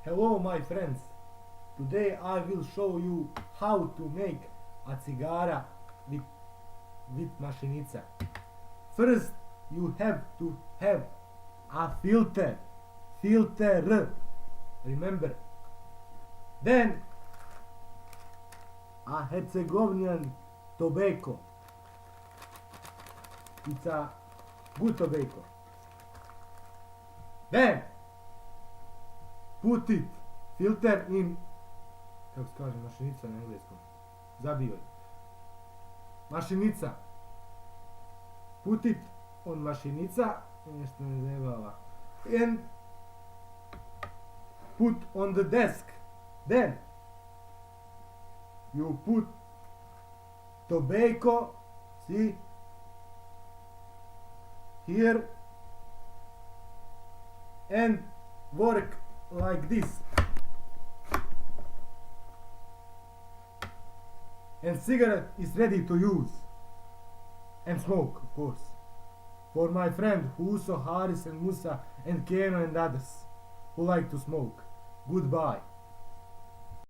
Hello my friends. Today I will show you how to make a cigara with mašinica. First you have to have a filter. Remember. Then a Herzegovinian tobacco. It's a good tobacco. Then put it filter in, kako se kaže mašinica na engleskom, zabio je. Mašinica. Put it on mašinica, nešto ne zajebava. And put on the desk. Then you put tobacco, see, here, and work like this. And cigarette is ready to use. And smoke, of course. For my friend Huso, Haris and Musa and Keno and others who like to smoke. Goodbye.